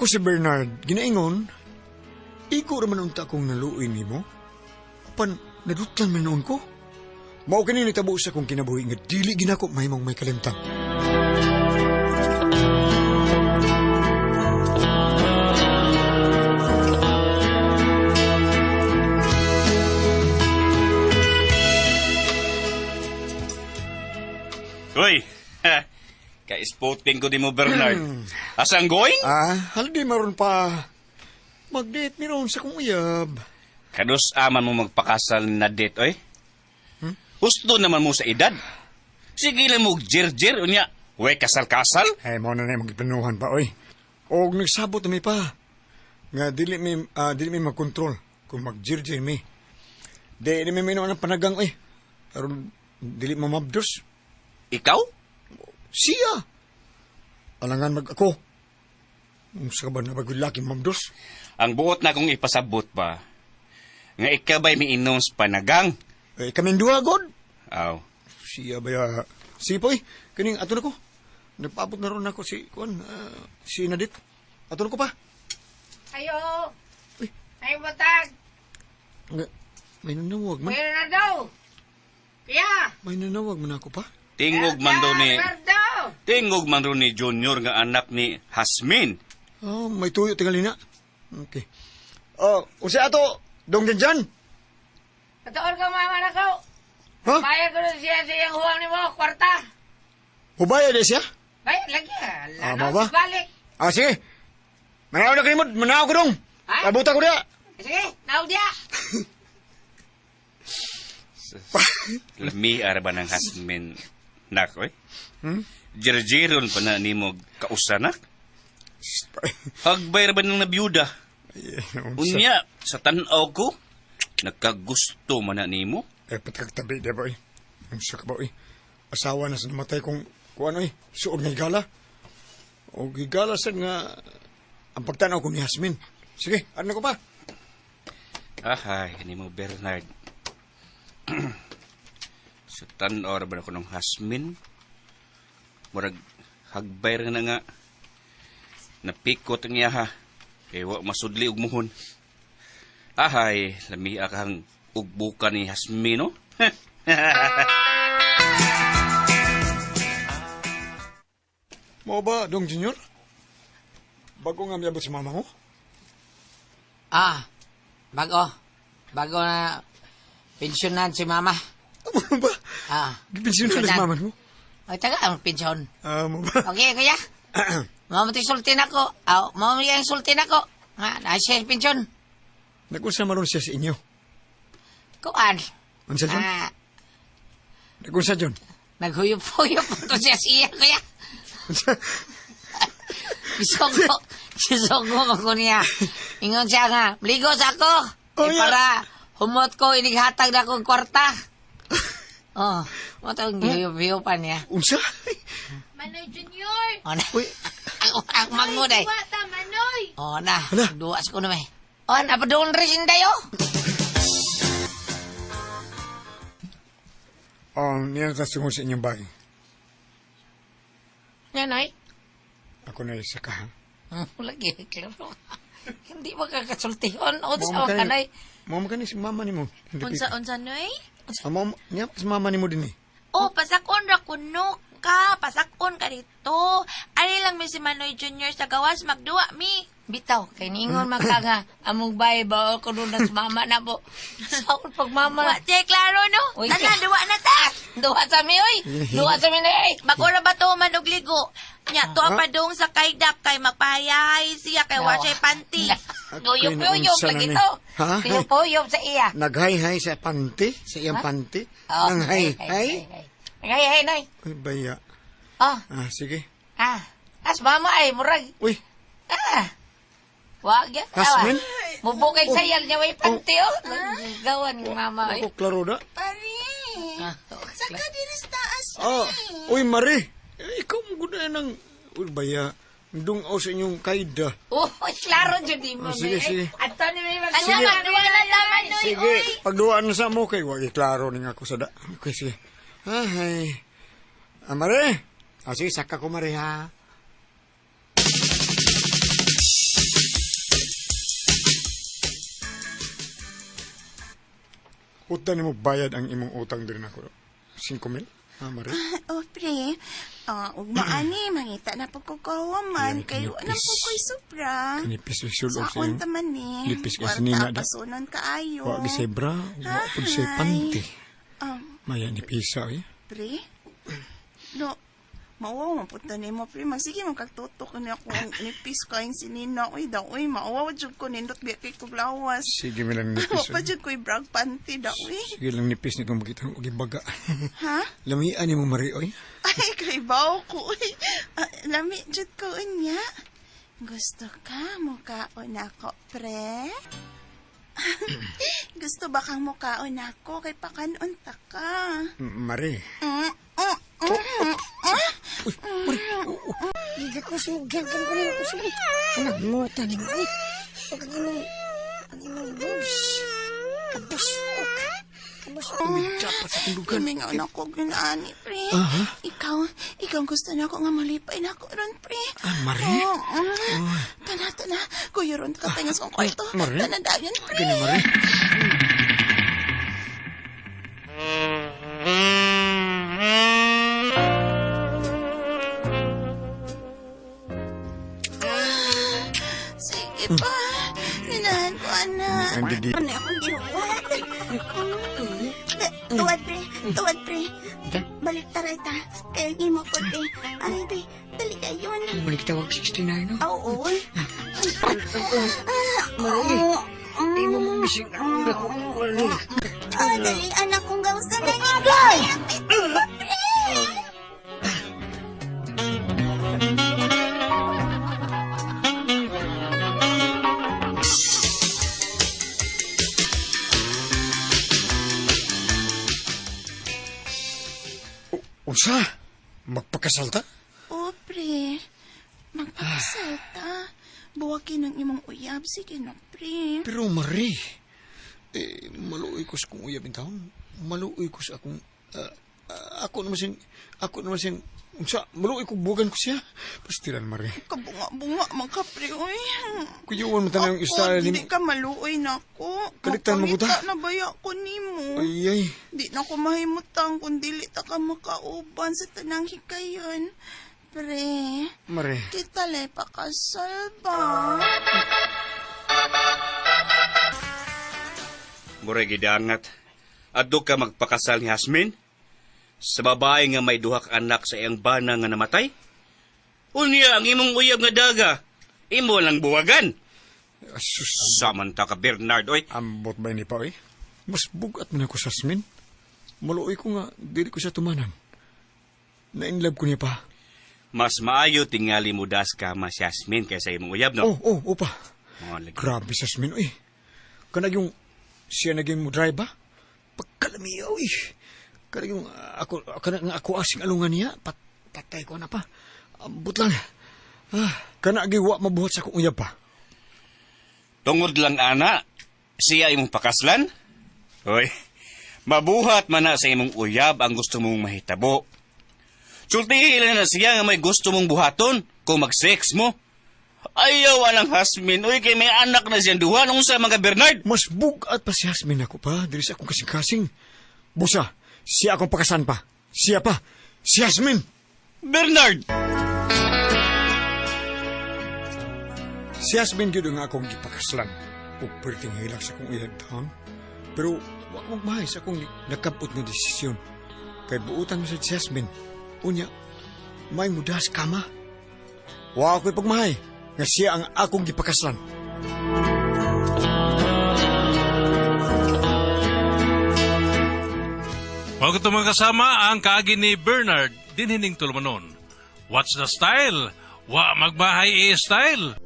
Ako si Bernard, ginaingon, iko raman unta akong naluoy nimo. Pan, nadutlan man noon ko. Mao kini nitabo sa kong kinabuhi nga dili ginako mahimong may kalimtang. Uy, ka-spotting ko di mo, Bernard. Asang going? Haldi maron pa. Mag-date ni ron sa kong uyab. Kados aman mo magpakasal na date, oy. Husto naman mo sa edad. Sige lang mo jir-jir, unya. Uy, kasal-kasal? Ay, mo na na magplanuhan pa, oy. O nagsabot na may pa. Nga, dili may magkontrol kung mag-jir-jir may. Di may minuan ng panagang, oy. Pero dili mamabdos. Ikaw? Siya. Alangan mag-ako. Sa ba na bagulaki mamabdos? Ang buot na kong ipasabot pa. Nga ikaw ba'y miinom sa panagang? Eh, kaming duha, God. Aw. Siya ba sipoy, kaning ato na ko. Nagpaabot na ron ako si Nadit. Ato na ko pa. Ayo! Uy. Ay, batag! May nanawag man. Mayroon na daw! Kaya! May nanawag man ako pa. Tingog man daw ni... Merdo! Tingog man daw ni Junior nga anak ni Hasmin. Oh, may tuyo tingalina. Okay. Usa ato, dong dyan. Katuon ka mama na ko! Ha? Bayad ko na siya sa iyang huwang ni mo, kwarta! Hubaya de siya? Bayad lagi Ama Lanaw ba? si balik! Sige. Manaw na kalimod, manaw ko dong. Ha? Abuta ko dia. Sige, naudya! Lami ara ba ng Hasmin? Nak, oy? Jirjiron pa na ni mo kausanak? Hagbay ra ba ng nabiyuda? Unya, sa tanaw ko, nagkagusto man na nimo. Patagtabi, di ba, eh? Ang sak ba, eh? Asawa na sa namatay kung ano, eh? Suod nga higala. O higala sa nga ang pagtanaw ko ni Hasmin. Sige, ano ko pa? Ahay, ni mo Bernard. Sa tanaw ra ba ako ng Hasmin? Murag, hagbay ra na nga. Napikot ang iya, ha? Kaya wa masudli og muhon. Ahay, lami akang ugbukan ni Hasmin, no? Mo ba, Dong Junior? Bago nga miyabot si mama mo? Bago. Bago na pensyonan si mama. Mo ba? Gipinsyunan na si mama mo? Ay, taga ang pensyon. Mo ba? Okay, kuya. Mama ti sultin ako. Mama yung sultin ako. Nga, siya yung pensyon. Nag-unsa maron siya sa inyo? Kuan. Unsa dyan? Nag-unsa dyan? Naghuyop-huyop po siya siya, kuya. Gusto ko ako niya. Ingon siya nga, maligo sa ako. Para humot ko, inighatag na akong kwarta. Matang gihuyop-huyupan niya. Unsa? Manoy Junior! Uy, Ang mango day. Wata, Manoy! Na, duwas ko na may. Napadoon rin tayo. niyan tasungo sa inyong bahay. Yan ay. Ako na isa ka, ha? Lagi, klaro. Hindi makakasultihon. Sa kanay. Mama ka ni si mama ni mo. Unsa, Noy? Niya, si mama ni mo din, eh. Oh, pasakon ra kuno ka. Pasakon ka dito. Ari lang mi si Manoy Junior sa gawas magduwa mi. Bitaw, kay ningon makaga. Among bay ba ko doon na mama na po. Saon pag mama. Wa, te, klaro no? Uy, Tana, duwa na ta. Duwa sa mi, oy. Duwa sa mi na, eh. Bakura ba to manugligo? Nya, to pa dong sa kaydak kay magpahayahay siya kay wa siya panty. Guyop-guyop Unsa na lagi ni? to. Ha? Guyop-guyop sa iya. Naghay-hay sa panty? Sa iyang panty? Nang hay-hay? Hay-hay, nay. Uy, baya. Sige. As mama ay, murag. Uy, Wag yan. Hasmin? Mubukay sayal niya may panty, oh. Gawan ni mama, ay. ako, klaro da. Pari, saka diris taas. Uy, Mari. Ikaw mo guna ng... Uy, baya. Dungaw sa inyong kaida. Klaro dyan di mo. Sige. At to ni may Ano, magsulat. magduwa na ta, Manoy, Sige, oy. pagduaan na sa mo kay wag klaro ning ako sa da. Okay, sige. Ay. Mare. Sige, saka ko Mare ha. Utan mo bayad ang imong utang din ako. 5,000? Ha, Mare? O, pre, ug maani, mangita na pagkukawaman, Yan, kayo kanipis. anang po ko'y sobra. Kanipis yung sulog sa Saon iyo. taman ni. Lipis ka sa nina, da. Pasunon kaayo. Wa gisebra, wa pud say Hi. panty. Um, Maya ni pisa eh. pre, no, maawaw mapunta ni mo, pre. Magsige, magkagtutok ni ako ang nipis kain si Nina. Uy, daw, uy, maawaw dyan ko, nindot biya kay kong lawas. Sige mi lang Wa nipis. pa oy. dyan ko'y brag panty, daw, uy. Sige lang nipis nito makita mo gibaga. Ha? Lamian ni mo Mari oy. Ay, kay baw ko, uy. Lami dyan ko, unya. Gusto ka, mukaon ako, pre? Gusto ba kang mukaon ako kay pakanunta ka? Mari. Liga ko sumugyan ka ko nila ko sumugyan. Anak mo, tanim mo. Huwag ang imong bus. Kabusok. Kabusok. Dapat sa tundugan. Kami nga na ko ginani, pre. Aha. Ikaw gusto na ako nga malipay na ako ron, pre. Mari. Tana. Kuya ron ka pengas kong kwarto. Mari. Tana dagan, pre. Gani Mari. Sige pa. Ninahan ko, anak. Ang didi. Ano akong ginuwat? Tuwad, pre. Balik taray ta. Kaya imo ko, pre. Ay, pre. Dali kayon. Balik tawag 69, no? Oo. Mari, di mo mabising ang ako. Dali, anak kong gawsa na igay. Unsa? Magpakasalta? O, pre. Magpasalta. Buwakin ang imong uyab. Sige na, pre. Pero Mari, maluoy ko sa kong uyab in taon. Maluoy ko sa akong ako naman sin unsa maluoy ko bugan ko siya. Pastilan Mari. Kabunga-bunga, mga pre. Uy. Kuyuan mo tanang istyle Hindi ni ka maluoy na ko. Kaliktan mo ko ta? Mapangita na baya ko nimo. ay. Di na ko mahimutang kung dili ta ka makauban sa tanang hikayon. Pre, Mari. kita lay pakasal ba? Murag gidangat. Adto ka magpakasal ni Hasmin? Sa babae nga may duhak anak sa iyang bana nga namatay? Unya ang imong uyab nga daga. Imo lang buwagan. Asus. Samanta ka Bernard, oy. Ambot ba ni pa oy? Mas bugat man ako sa Asmin. Maluoy ko nga dili ko siya tumanan. Na-inlove ko niya pa. Mas maayo tingali mo das ka mas Yasmin kaysa imong uyab, no? Opa. Mga lagi. Grabe sa Asmin oy. Kanag yung siya naging mo drive ba? Pagkalamiyaw oy. Kanag yung ako asing alungan niya. Patay ko na pa. Ambot lang. Kanag giwa mabuhat sa akong uyab pa. Tungod lang ana, siya imong pakaslan? Hoy, mabuhat man na sa imong uyab ang gusto mong mahitabo. Sultihin na siya nga may gusto mong buhaton kung mag-sex mo. Ayaw anang Hasmin, uy kay may anak na siyang duha nung sa mga Bernard. Mas bugat pa si Hasmin ako pa. Dili sa akong kasing-kasing. Busa, siya akong pakasan pa. Siya pa. Si Hasmin. Bernard! Si Hasmin yun nga akong gipakaslan. O perting hilak sa akong iyang taon. Pero wag mong mahay sa akong nakabot nga desisyon. Kay buutan mo sa si Hasmin. Unya, may mudas kama. Wa ako'y pagmahay nga siya ang akong gipakaslan. Mga kutumang kasama ang kaagi ni Bernard din hining tulumanon. What's the style? Wa magbahay e style.